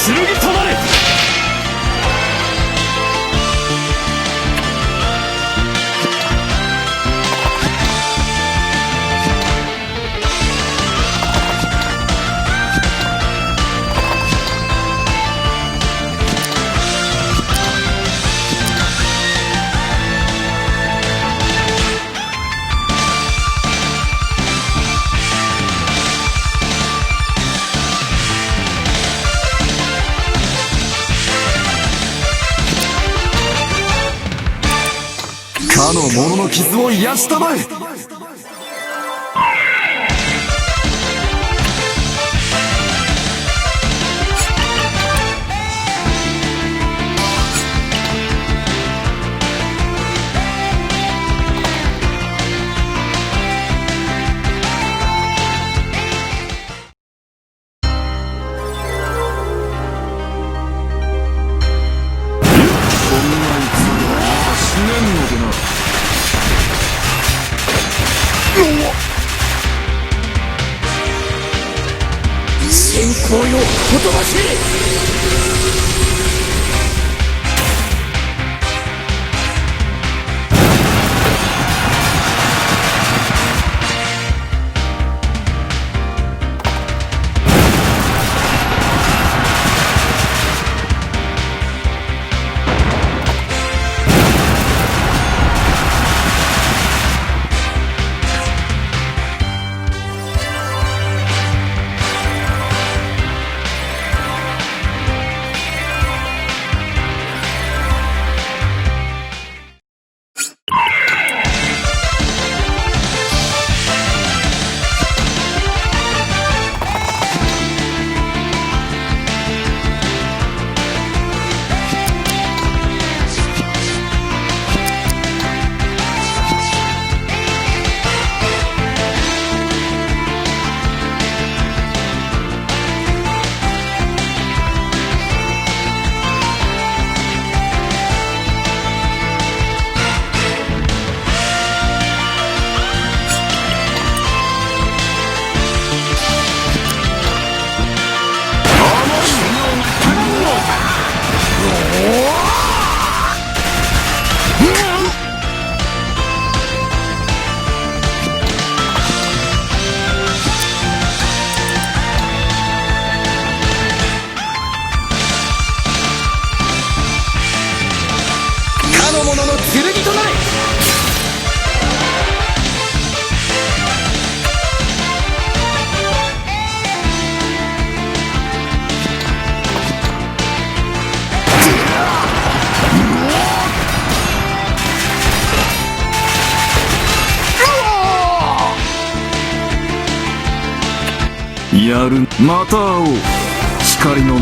剣となれ。かの者の傷を癒したまえ。先行よ、ほとばしれ。かの者の剣となれ。やる。また会おう。光の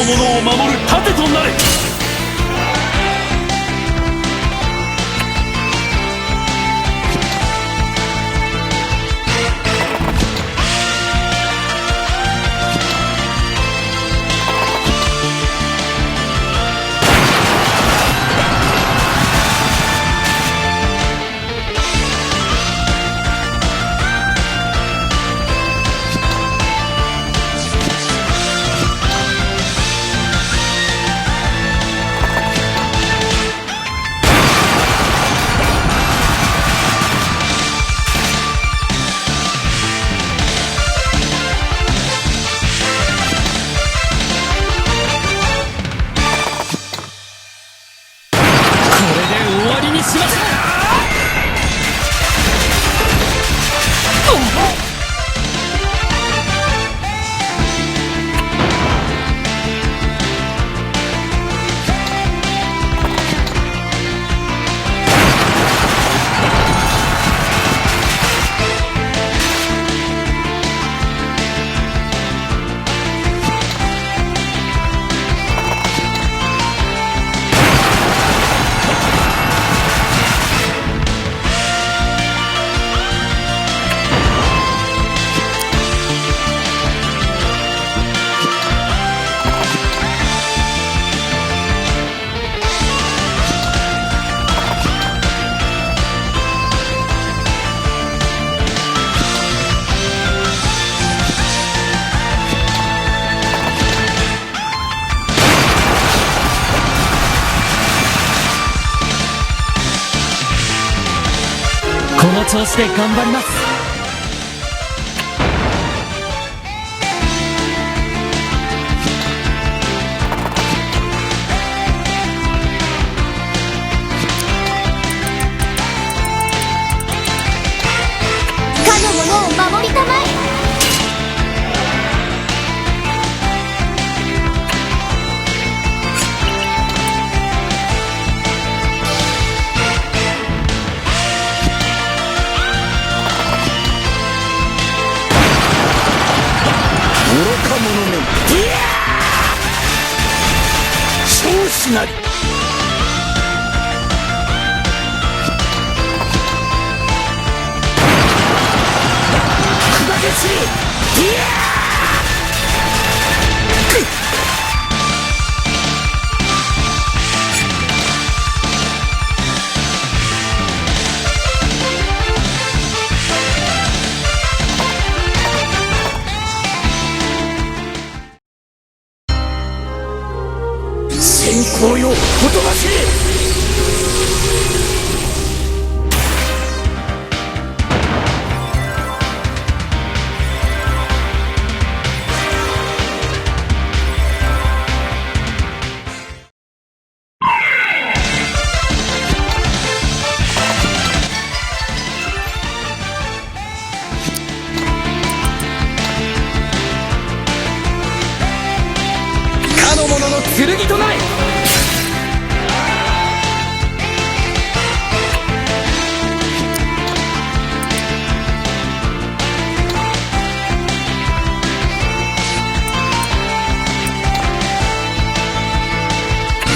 者を守る盾となれ。の調子で頑張ります。かの者を守りたまえ。愚か者め。いやー！少子なり。砕け散り。いや先行よ、ほとばしれ。かの者の剣となれ。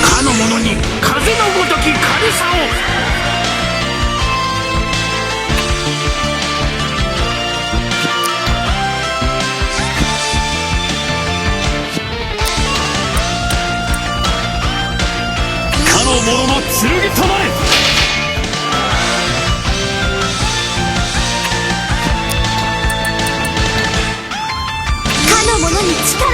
かの者に風のごとき軽さを。かの者の剣となれ。かの者に力を。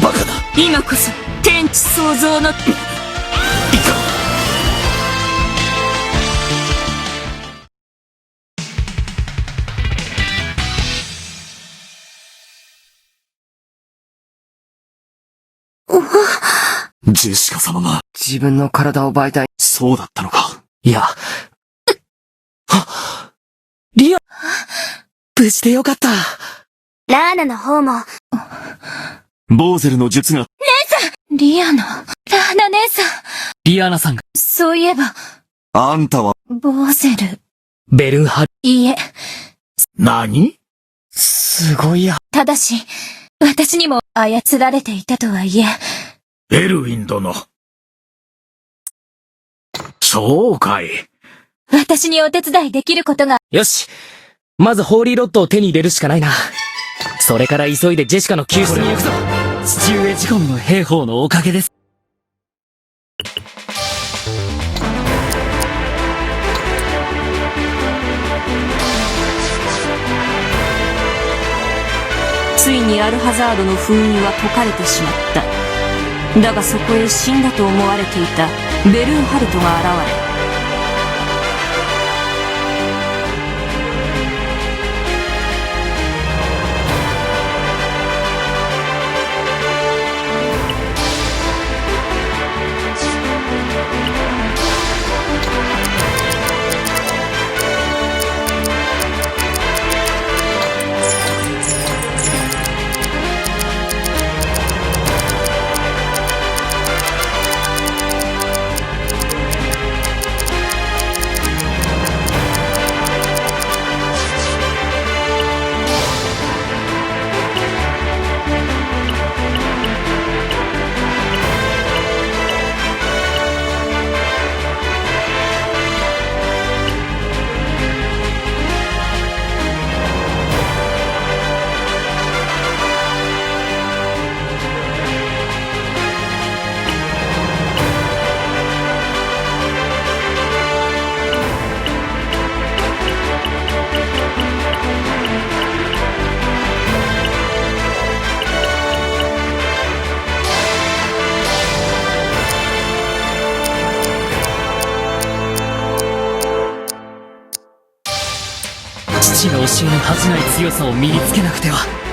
バカだ。今こそ天地創造のいかん。ジェシカ様が。自分の体を媒体。そうだったのか。いや。リア無事でよかった。ラーナの方も。ボーゼルの術が。リアの、ラーナ姉さん。リアナさんが、そういえば、あんたは。ボーゼル。ベルンハル。いいえ、何？すごいや。ただし、私にも操られていたとはいえ。エルウィン殿。そうかい。私にお手伝いできることが。よし。まずホーリーロッドを手に入れるしかないな。それから急いでジェシカの救出に行くぞ。父上ジコンの兵法のおかげです。ついにアルハザードの封印は解かれてしまった。だがそこへ死んだと思われていたベルンハルトが現れ、師の教えの恥じない強さを身につけなくては。